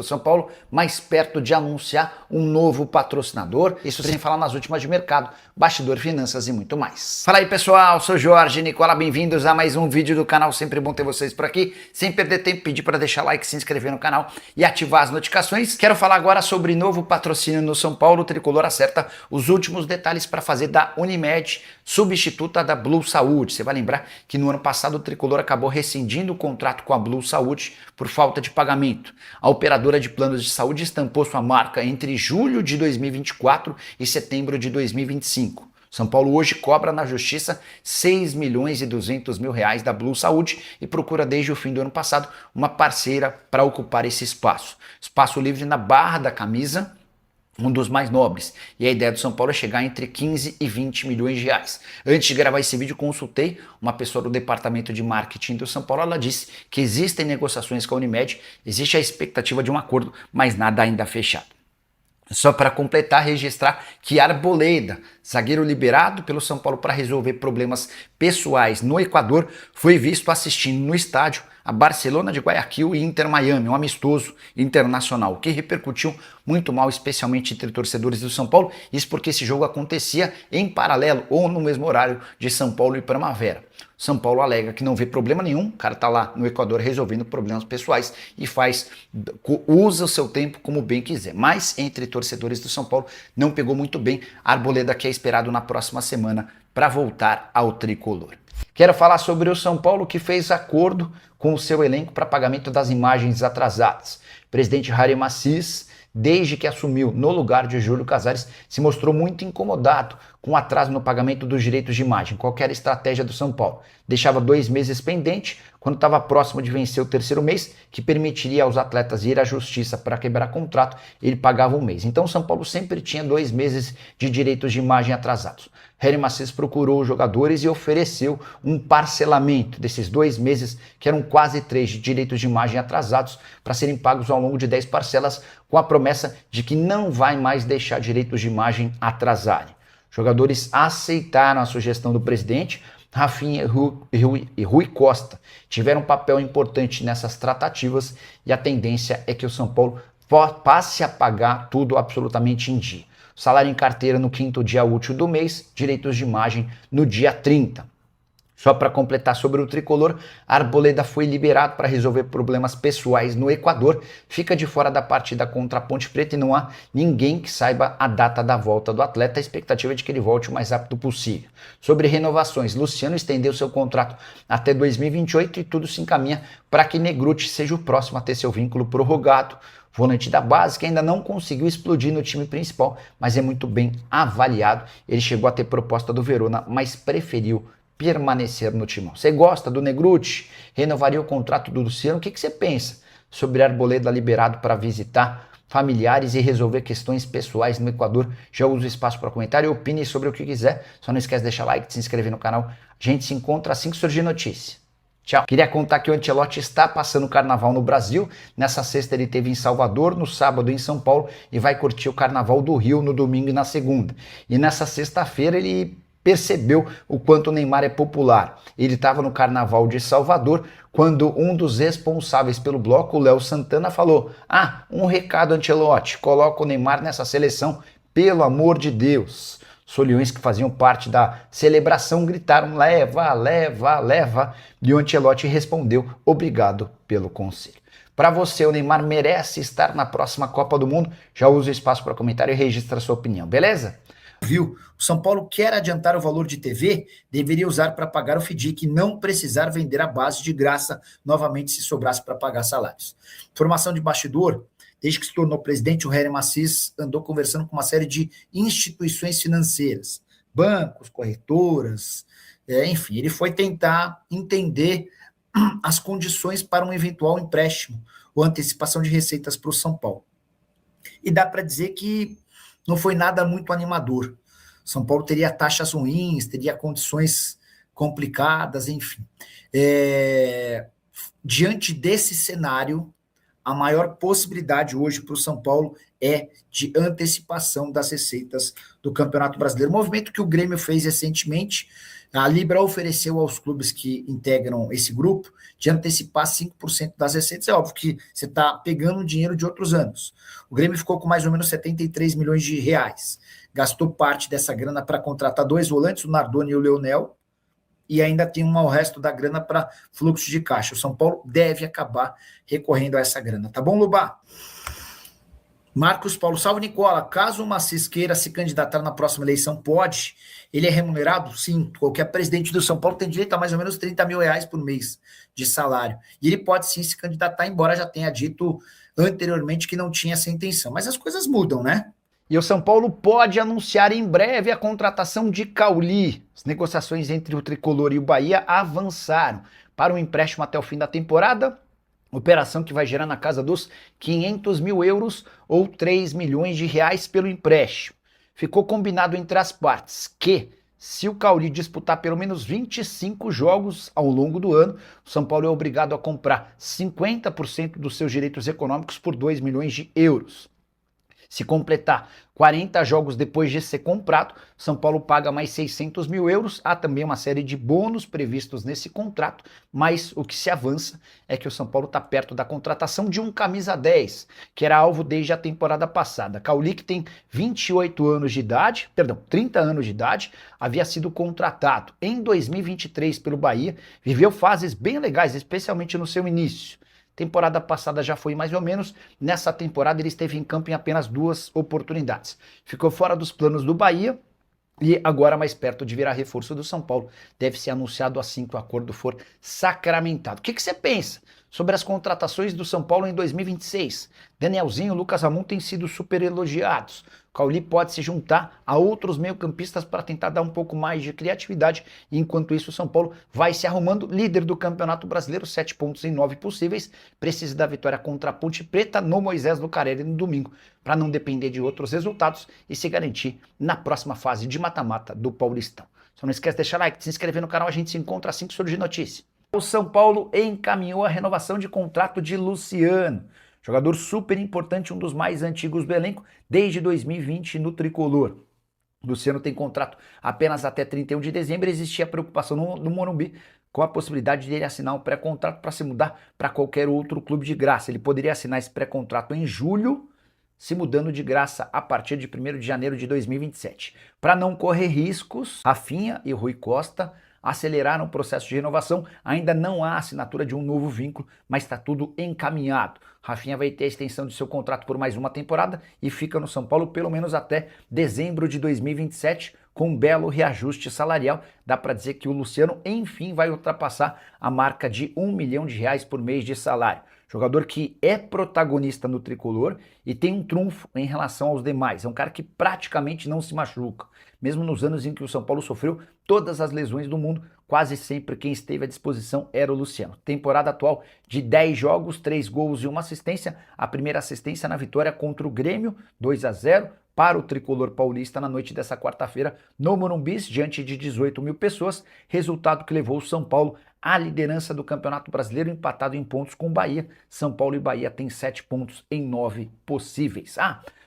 O São Paulo mais perto de anunciar um novo patrocinador, isso sem falar nas últimas de mercado, bastidor, finanças e muito mais. Fala aí pessoal, sou Jorge Nicola, bem-vindos a mais um vídeo do canal, sempre bom ter vocês por aqui. Sem perder tempo, pedir para deixar like, se inscrever no canal e ativar as notificações. Quero falar agora sobre novo patrocínio no São Paulo. O Tricolor acerta os últimos detalhes para fazer da Unimed substituta da Blue Saúde. Você vai lembrar que no ano passado o Tricolor acabou rescindindo o contrato com a Blue Saúde por falta de pagamento. A operadora de planos de saúde estampou sua marca entre julho de 2024 e setembro de 2025. São Paulo hoje cobra na justiça 6 milhões e 200 mil reais da Blue Saúde e procura desde o fim do ano passado uma parceira para ocupar esse espaço. Espaço livre na barra da camisa, um dos mais nobres, e a ideia do São Paulo é chegar entre 15 e 20 milhões de reais. Antes de gravar esse vídeo, consultei uma pessoa do departamento de marketing do São Paulo. Ela disse que existem negociações com a Unimed, existe a expectativa de um acordo, mas nada ainda fechado. Só para completar, registrar que Arboleda, zagueiro liberado pelo São Paulo para resolver problemas pessoais no Equador, foi visto assistindo no estádio a Barcelona de Guayaquil e Inter Miami, um amistoso internacional, que repercutiu muito mal, especialmente entre torcedores do São Paulo, isso porque esse jogo acontecia em paralelo ou no mesmo horário de São Paulo e Primavera. São Paulo alega que não vê problema nenhum, o cara tá lá no Equador resolvendo problemas pessoais e usa o seu tempo como bem quiser. Mas entre torcedores do São Paulo não pegou muito bem. A Arboleda que é esperado na próxima semana para voltar ao tricolor. Quero falar sobre o São Paulo que fez acordo com o seu elenco para pagamento das imagens atrasadas. O presidente Harry Macis, desde que assumiu no lugar de Júlio Casares, se mostrou muito incomodado com o atraso no pagamento dos direitos de imagem. Qual era a estratégia do São Paulo? Deixava 2 meses pendente, quando estava próximo de vencer o terceiro mês, que permitiria aos atletas ir à justiça para quebrar contrato, ele pagava um mês. Então o São Paulo sempre tinha 2 meses de direitos de imagem atrasados. Harry Macis procurou os jogadores e ofereceu um parcelamento desses 2 meses, que eram quase 3 de direitos de imagem atrasados, para serem pagos ao longo de 10 parcelas, com a promessa de que não vai mais deixar direitos de imagem atrasarem. Os jogadores aceitaram a sugestão do presidente. Rafinha e Rui Costa tiveram um papel importante nessas tratativas e a tendência é que o São Paulo passe a pagar tudo absolutamente em dia. Salário em carteira no 5º dia útil do mês, direitos de imagem no dia 30. Só para completar sobre o tricolor, Arboleda foi liberado para resolver problemas pessoais no Equador, fica de fora da partida contra a Ponte Preta e não há ninguém que saiba a data da volta do atleta. A expectativa é de que ele volte o mais rápido possível. Sobre renovações, Luciano estendeu seu contrato até 2028 e tudo se encaminha para que Negrutti seja o próximo a ter seu vínculo prorrogado. Volante da base que ainda não conseguiu explodir no time principal, mas é muito bem avaliado. Ele chegou a ter proposta do Verona, mas preferiu permanecer no timão. Você gosta do Negrutti? Renovaria o contrato do Luciano? O que você pensa sobre Arboleda liberado para visitar familiares e resolver questões pessoais no Equador? Já usa o espaço para comentário e opine sobre o que quiser. Só não esquece de deixar like, de se inscrever no canal. A gente se encontra assim que surgir notícia. Tchau. Queria contar que o Ancelotti está passando o carnaval no Brasil. Nessa sexta ele esteve em Salvador, no sábado em São Paulo e vai curtir o carnaval do Rio no domingo e na segunda. E nessa sexta-feira ele percebeu o quanto o Neymar é popular. Ele estava no carnaval de Salvador quando um dos responsáveis pelo bloco, o Léo Santana, falou: um recado, Ancelotti, coloca o Neymar nessa seleção, pelo amor de Deus. Os olhões que faziam parte da celebração gritaram: leva, leva, leva. E o Ancelotti respondeu: obrigado pelo conselho. Para você, o Neymar merece estar na próxima Copa do Mundo? Já usa o espaço para comentário e registra a sua opinião, beleza? Viu? O São Paulo quer adiantar o valor de TV, deveria usar para pagar o FDIC e não precisar vender a base de graça novamente se sobrasse para pagar salários. Informação de bastidor: desde que se tornou presidente, o Harry Macis andou conversando com uma série de instituições financeiras, bancos, corretoras, enfim, ele foi tentar entender as condições para um eventual empréstimo ou antecipação de receitas para o São Paulo. E dá para dizer que não foi nada muito animador. São Paulo teria taxas ruins, teria condições complicadas, enfim. Diante desse cenário, a maior possibilidade hoje para o São Paulo é de antecipação das receitas do Campeonato Brasileiro. Movimento que o Grêmio fez recentemente. A Libra ofereceu aos clubes que integram esse grupo de antecipar 5% das receitas. É óbvio que você está pegando dinheiro de outros anos. O Grêmio ficou com mais ou menos 73 milhões de reais. Gastou parte dessa grana para contratar 2 volantes, o Nardoni e o Leonel, e ainda tem o resto da grana para fluxo de caixa. O São Paulo deve acabar recorrendo a essa grana. Tá bom, Lubá? Marcos Paulo, salve Nicola. Caso o Macis queira se candidatar na próxima eleição, pode? Ele é remunerado? Sim. Qualquer presidente do São Paulo tem direito a mais ou menos 30 mil reais por mês de salário. E ele pode sim se candidatar, embora já tenha dito anteriormente que não tinha essa intenção. Mas as coisas mudam, né? E o São Paulo pode anunciar em breve a contratação de Cauli. As negociações entre o Tricolor e o Bahia avançaram para um empréstimo até o fim da temporada. Operação que vai gerar na casa dos 500 mil euros ou 3 milhões de reais pelo empréstimo. Ficou combinado entre as partes que, se o Cauli disputar pelo menos 25 jogos ao longo do ano, o São Paulo é obrigado a comprar 50% dos seus direitos econômicos por 2 milhões de euros. Se completar 40 jogos depois de ser comprado, São Paulo paga mais 600 mil euros. Há também uma série de bônus previstos nesse contrato, mas o que se avança é que o São Paulo está perto da contratação de um camisa 10, que era alvo desde a temporada passada. Cauli, que tem 28 anos de idade, 30 anos de idade, havia sido contratado em 2023 pelo Bahia, viveu fases bem legais, especialmente no seu início. Temporada passada já foi mais ou menos, nessa temporada ele esteve em campo em apenas 2 oportunidades. Ficou fora dos planos do Bahia e agora mais perto de virar reforço do São Paulo. Deve ser anunciado assim que o acordo for sacramentado. O que você pensa sobre as contratações do São Paulo em 2026? Danielzinho e Lucas Ramon têm sido super elogiados. Cauli pode se juntar a outros meio-campistas para tentar dar um pouco mais de criatividade. E enquanto isso, o São Paulo vai se arrumando, líder do Campeonato Brasileiro, 7 pontos em 9 possíveis. Precisa da vitória contra a Ponte Preta no Moisés Lucarelli no domingo, para não depender de outros resultados e se garantir na próxima fase de mata-mata do Paulistão. Só não esquece de deixar like, de se inscrever no canal, a gente se encontra assim que surgir notícia. O São Paulo encaminhou a renovação de contrato de Luciano. Jogador super importante, um dos mais antigos do elenco, desde 2020 no Tricolor. Luciano tem contrato apenas até 31 de dezembro. Existia preocupação no Morumbi com a possibilidade de ele assinar um pré-contrato para se mudar para qualquer outro clube de graça. Ele poderia assinar esse pré-contrato em julho, se mudando de graça a partir de 1º de janeiro de 2027. Para não correr riscos, Rafinha e Rui Costa aceleraram o processo de renovação. Ainda não há assinatura de um novo vínculo, mas está tudo encaminhado. Rafinha vai ter a extensão de seu contrato por mais uma temporada e fica no São Paulo pelo menos até dezembro de 2027, com um belo reajuste salarial. Dá para dizer que o Luciano, enfim, vai ultrapassar a marca de R$1 milhão por mês de salário. Jogador que é protagonista no Tricolor e tem um trunfo em relação aos demais. É um cara que praticamente não se machuca. Mesmo nos anos em que o São Paulo sofreu todas as lesões do mundo, quase sempre quem esteve à disposição era o Luciano. Temporada atual de 10 jogos, 3 gols e 1 assistência. A primeira assistência na vitória contra o Grêmio, 2-0. Para o Tricolor paulista na noite dessa quarta-feira no Morumbi, diante de 18 mil pessoas, resultado que levou o São Paulo à liderança do Campeonato Brasileiro, empatado em pontos com o Bahia. São Paulo e Bahia têm 7 pontos em 9 possíveis.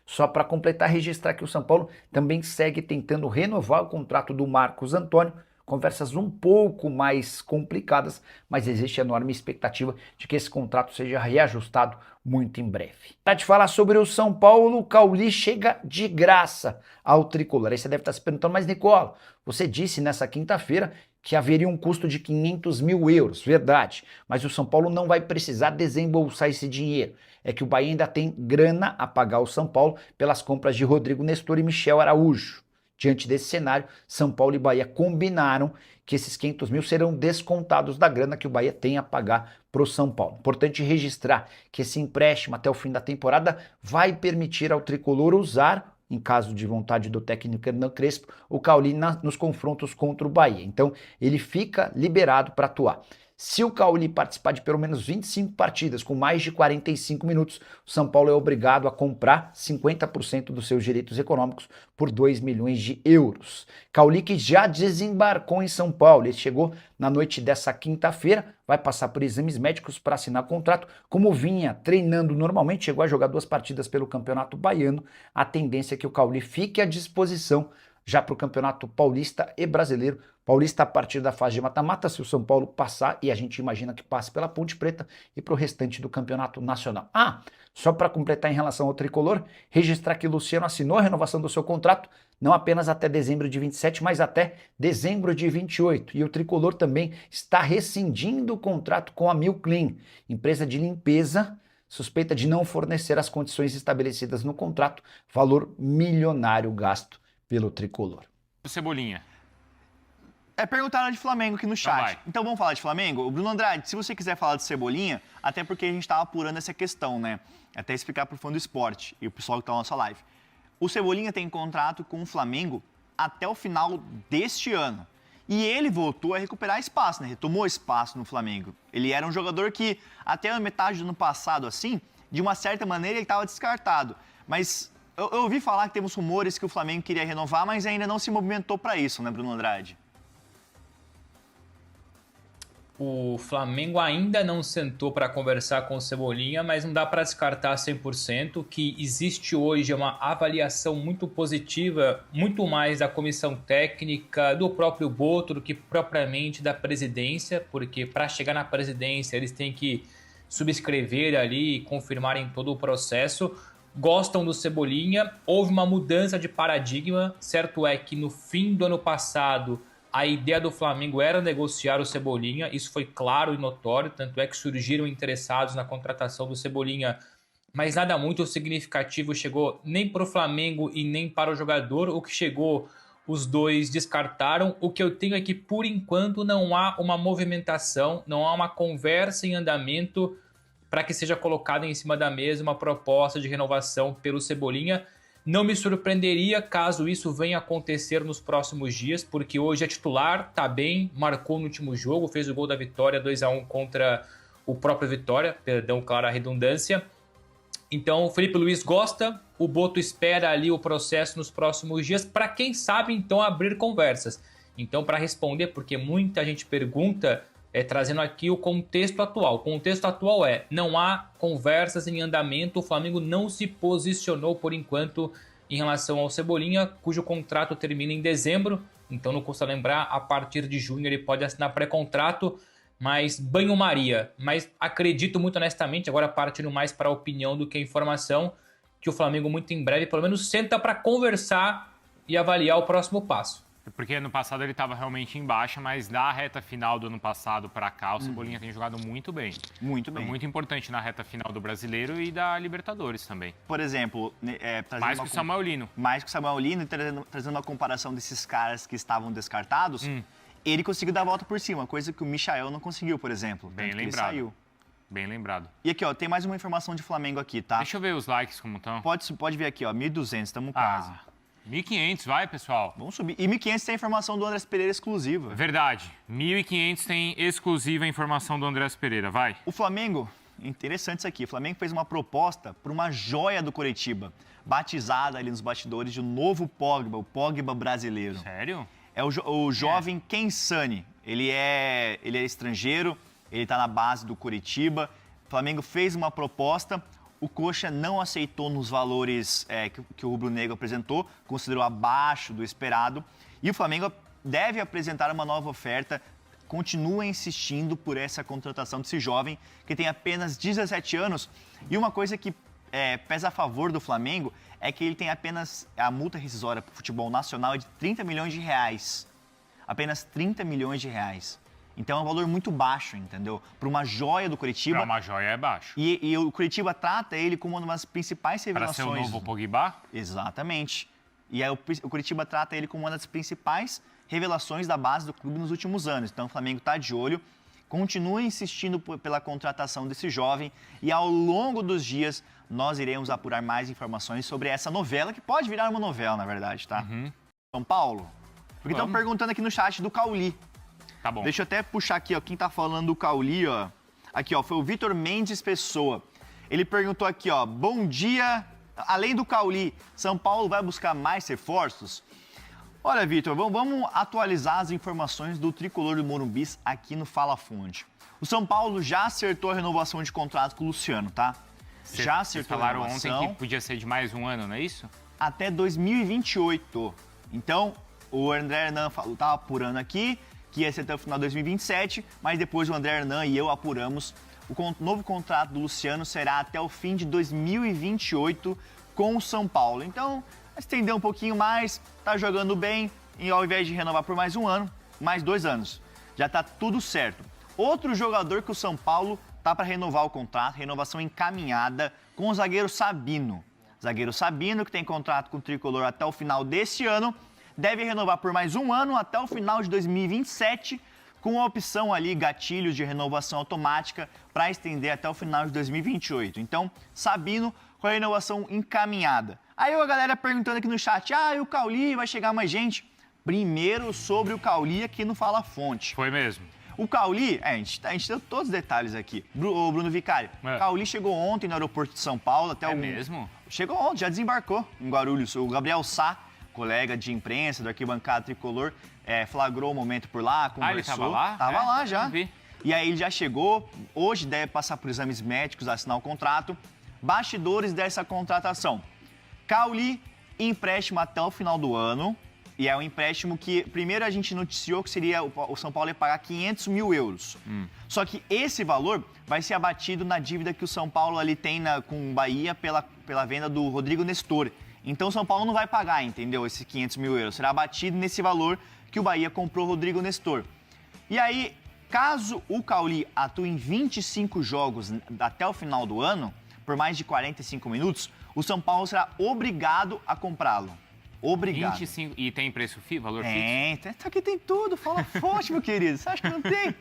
Só para completar, registrar que o São Paulo também segue tentando renovar o contrato do Marcos Antônio. Conversas um pouco mais complicadas, mas existe enorme expectativa de que esse contrato seja reajustado muito em breve. Para te falar sobre o São Paulo, o Cauli chega de graça ao Tricolor. Aí você deve estar se perguntando, mas Nicola, você disse nessa quinta-feira que haveria um custo de 500 mil euros, verdade, mas o São Paulo não vai precisar desembolsar esse dinheiro. É que o Bahia ainda tem grana a pagar ao São Paulo pelas compras de Rodrigo Nestor e Michel Araújo. Diante desse cenário, São Paulo e Bahia combinaram que esses 500 mil serão descontados da grana que o Bahia tem a pagar para o São Paulo. Importante registrar que esse empréstimo até o fim da temporada vai permitir ao Tricolor usar, em caso de vontade do técnico Hernan Crespo, o Cauli nos confrontos contra o Bahia. Então, ele fica liberado para atuar. Se o Cauli participar de pelo menos 25 partidas com mais de 45 minutos, o São Paulo é obrigado a comprar 50% dos seus direitos econômicos por 2 milhões de euros. Cauli, que já desembarcou em São Paulo, ele chegou na noite dessa quinta-feira, vai passar por exames médicos para assinar contrato. Como vinha treinando normalmente, chegou a jogar 2 partidas pelo Campeonato Baiano. A tendência é que o Cauli fique à disposição já para o Campeonato Paulista e Brasileiro. Paulista a partir da fase de mata-mata, se o São Paulo passar, e a gente imagina que passe pela Ponte Preta, e para o restante do Campeonato Nacional. Só para completar em relação ao Tricolor, registrar que Luciano assinou a renovação do seu contrato, não apenas até dezembro de 27, mas até dezembro de 28. E o Tricolor também está rescindindo o contrato com a Milclean, empresa de limpeza, suspeita de não fornecer as condições estabelecidas no contrato, valor milionário gasto pelo Tricolor. Cebolinha. Perguntaram de Flamengo aqui no chat. Então vamos falar de Flamengo? O Bruno Andrade, se você quiser falar de Cebolinha, até porque a gente estava apurando essa questão, né? Até explicar para o fã do esporte e o pessoal que está na nossa live. O Cebolinha tem contrato com o Flamengo até o final deste ano. E ele voltou a recuperar espaço, né? Retomou espaço no Flamengo. Ele era um jogador que, até a metade do ano passado, assim, de uma certa maneira, ele estava descartado. Mas eu ouvi falar que temos rumores que o Flamengo queria renovar, mas ainda não se movimentou para isso, né, Bruno Andrade? O Flamengo ainda não sentou para conversar com o Cebolinha, mas não dá para descartar 100% que existe hoje uma avaliação muito positiva, muito mais da comissão técnica, do próprio Boto, do que propriamente da presidência, porque para chegar na presidência eles têm que subscrever ali e confirmarem todo o processo. Gostam do Cebolinha, houve uma mudança de paradigma, certo é que no fim do ano passado a ideia do Flamengo era negociar o Cebolinha, isso foi claro e notório, tanto é que surgiram interessados na contratação do Cebolinha, mas nada muito significativo chegou nem para o Flamengo e nem para o jogador. O que chegou, os dois descartaram. O que eu tenho é que, por enquanto, não há uma movimentação, não há uma conversa em andamento para que seja colocada em cima da mesa uma proposta de renovação pelo Cebolinha. Não me surpreenderia caso isso venha acontecer nos próximos dias, porque hoje é titular, tá bem, marcou no último jogo, fez o gol da vitória 2-1 contra o próprio Vitória, perdão, clara a redundância. Então o Felipe Luiz gosta, o Boto espera ali o processo nos próximos dias para quem sabe então abrir conversas. Então, para responder, porque muita gente pergunta, trazendo aqui o contexto atual. O contexto atual não há conversas em andamento, o Flamengo não se posicionou por enquanto em relação ao Cebolinha, cujo contrato termina em dezembro, então não custa lembrar, a partir de junho ele pode assinar pré-contrato, mas banho-maria. Mas acredito muito honestamente, agora partindo mais para a opinião do que a informação, que o Flamengo muito em breve pelo menos senta para conversar e avaliar o próximo passo. Porque ano passado ele estava realmente em baixa, mas da reta final do ano passado para cá, o Cebolinha tem jogado muito bem. Muito bem. Foi muito importante na reta final do Brasileiro e da Libertadores também. Por exemplo... mais que o Samuel Lino. Mais que o Samuel Lino, trazendo uma comparação desses caras que estavam descartados, ele conseguiu dar a volta por cima, coisa que o Michael não conseguiu, por exemplo. Bem lembrado. Ele saiu. Bem lembrado. E aqui, ó, tem mais uma informação de Flamengo aqui, tá? Deixa eu ver os likes como estão. Pode ver aqui, ó, 1.200, estamos quase. 1.500, vai, pessoal. Vamos subir. E 1.500 tem a informação do Andrés Pereira exclusiva. Verdade. 1.500 tem exclusiva a informação do Andrés Pereira, vai. O Flamengo, interessante isso aqui, o Flamengo fez uma proposta para uma joia do Coritiba, batizada ali nos bastidores de um novo Pogba, o Pogba brasileiro. Sério? É o jovem Ken Sani. Ele é estrangeiro, ele está na base do Coritiba. O Flamengo fez uma proposta... O Coxa não aceitou nos valores que o rubro-negro apresentou, considerou abaixo do esperado. E o Flamengo deve apresentar uma nova oferta, continua insistindo por essa contratação desse jovem, que tem apenas 17 anos. E uma coisa que pesa a favor do Flamengo é que ele tem apenas a multa rescisória para o futebol nacional de 30 milhões de reais. Apenas 30 milhões de reais. Então é um valor muito baixo, entendeu? Para uma joia do Coritiba. Para uma joia é baixo. E o Coritiba trata ele como uma das principais revelações. Para ser o novo Pogba? Exatamente. E aí o Coritiba trata ele como uma das principais revelações da base do clube nos últimos anos. Então o Flamengo está de olho, continua insistindo pela contratação desse jovem e ao longo dos dias nós iremos apurar mais informações sobre essa novela, que pode virar uma novela, na verdade, tá? São Paulo? Porque estão perguntando aqui no chat do Cauli. Tá bom. Deixa eu até puxar aqui, ó, quem tá falando do Cauli, ó. Aqui, ó, foi o Vitor Mendes Pessoa. Ele perguntou aqui, ó, bom dia, além do Cauli, São Paulo vai buscar mais reforços? Olha, Vitor, vamos atualizar as informações do tricolor do Morumbi aqui no Fala Fonte. O São Paulo já acertou a renovação de contrato com o Luciano, tá? Já acertou a falaram renovação. ontem que podia ser de mais um ano, não é isso? Até 2028. Então, o André Hernan estava apurando aqui que ia ser até o final de 2027, mas depois o André Hernan e eu apuramos. O novo contrato do Luciano será até o fim de 2028 com o São Paulo. Então, estender um pouquinho mais, tá jogando bem, e ao invés de renovar por mais um ano, mais 2 anos. Já tá tudo certo. Outro jogador que o São Paulo tá para renovar o contrato, renovação encaminhada com o zagueiro Sabino. Zagueiro Sabino, que tem contrato com o Tricolor até o final desse ano, deve renovar por mais um ano até o final de 2027, com a opção ali, gatilhos de renovação automática, para estender até o final de 2028. Então, Sabino com a renovação encaminhada. Aí a galera perguntando aqui no chat, e o Cauli, vai chegar mais gente? Primeiro sobre o Cauli aqui no Fala Fonte. Foi mesmo. O Cauli, a gente deu todos os detalhes aqui. O Bruno Vicário, o Cauli chegou ontem no aeroporto de São Paulo. Até mesmo? Chegou ontem, já desembarcou em Guarulhos. O Gabriel Sá, colega de imprensa do Arquibancada Tricolor, flagrou o momento por lá, conversou. Ele tava lá? Tava lá já. Não vi. E aí ele já chegou, hoje deve passar por exames médicos, assinar o contrato. Bastidores dessa contratação. Cauli, empréstimo até o final do ano. E é um empréstimo que, primeiro a gente noticiou que seria o São Paulo ia pagar 500 mil euros. Só que esse valor vai ser abatido na dívida que o São Paulo ali tem com o Bahia pela venda do Rodrigo Nestor. Então o São Paulo não vai pagar, entendeu? Esses 500 mil euros. Será abatido nesse valor que o Bahia comprou o Rodrigo Nestor. E aí, caso o Cauli atue em 25 jogos até o final do ano, por mais de 45 minutos, o São Paulo será obrigado a comprá-lo. Obrigado. 25, e tem preço valor fixo? Tem, aqui tem tudo. Fala Fonte, meu querido. Você acha que não tem?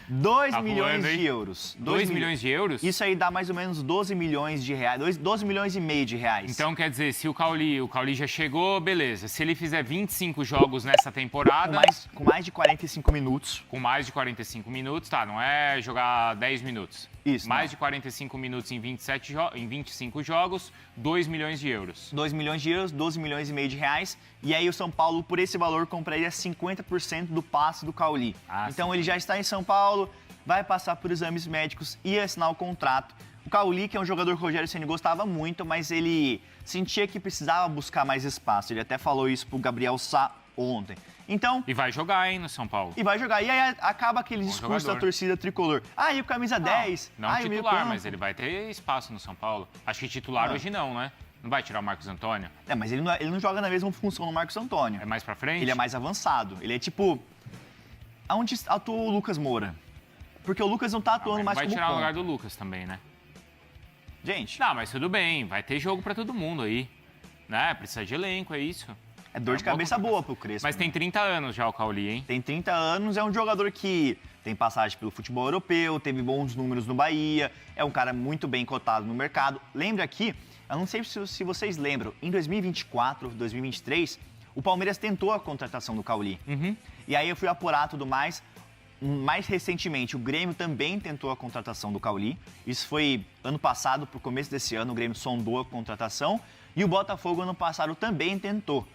2 milhões de euros. 2 milhões de euros? Isso aí dá mais ou menos 12 milhões de reais. 12 milhões e meio de reais. Então, quer dizer, se o Cauli já chegou, beleza. Se ele fizer 25 jogos nessa temporada... Com mais de 45 minutos. Com mais de 45 minutos, tá, não é jogar 10 minutos. Isso. Mais de 45 minutos em 25 jogos, 2 milhões de euros. 2 milhões de euros, 12 milhões e meio de reais. E aí o São Paulo, por esse valor, compraria 50% do passe do Cauli. Então sim. ele já está em São Paulo, vai passar por exames médicos e assinar o contrato. O Cauli, que é um jogador que o Rogério Ceni gostava muito, mas ele sentia que precisava buscar mais espaço. Ele até falou isso pro Gabriel Sá ontem. Então, e vai jogar, hein, no São Paulo. E vai jogar. E aí acaba aquele discurso jogador. da torcida tricolor. E o camisa 10? Não titular, mas ele vai ter espaço no São Paulo. Acho que titular hoje não, né? Não vai tirar o Marcos Antônio? Mas ele não joga na mesma função do Marcos Antônio. É mais pra frente? Ele é mais avançado. Ele é tipo... Aonde atuou o Lucas Moura? Porque o Lucas não tá atuando mais como vai tirar ponta. o lugar do Lucas também, né? Gente... Não, mas tudo bem. Vai ter jogo pra todo mundo aí. Né? Precisa de elenco, é isso. É dor de cabeça boa pro Crespo. Mas tem 30 anos já o Cauli, hein? Tem 30 anos, é um jogador que tem passagem pelo futebol europeu, teve bons números no Bahia, é um cara muito bem cotado no mercado. Lembra aqui, eu não sei se vocês lembram, em 2024, 2023, o Palmeiras tentou a contratação do Cauli. E aí eu fui apurar tudo mais. Mais recentemente, o Grêmio também tentou a contratação do Cauli. Isso foi ano passado, pro começo desse ano, o Grêmio sondou a contratação. E o Botafogo, ano passado, também tentou.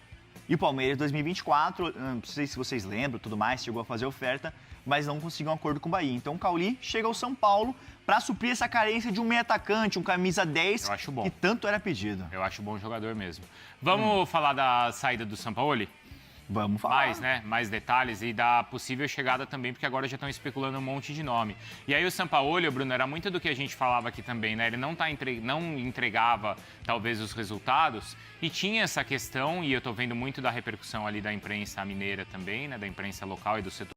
E o Palmeiras, 2024, não sei se vocês lembram, tudo mais, chegou a fazer oferta, mas não conseguiu um acordo com o Bahia. Então o Cauli chega ao São Paulo para suprir essa carência de um meio atacante, um camisa 10, Eu acho bom. que tanto era pedido. Eu acho bom jogador mesmo. Vamos falar da saída do Sampaoli? Vamos falar. Mais, né? Mais detalhes e da possível chegada também, porque agora já estão especulando um monte de nome. E aí o Sampaoli, Bruno, era muito do que a gente falava aqui também, né? Ele não entregava, talvez, os resultados e tinha essa questão, e eu tô vendo muito da repercussão ali da imprensa mineira também, né? Da imprensa local e do setor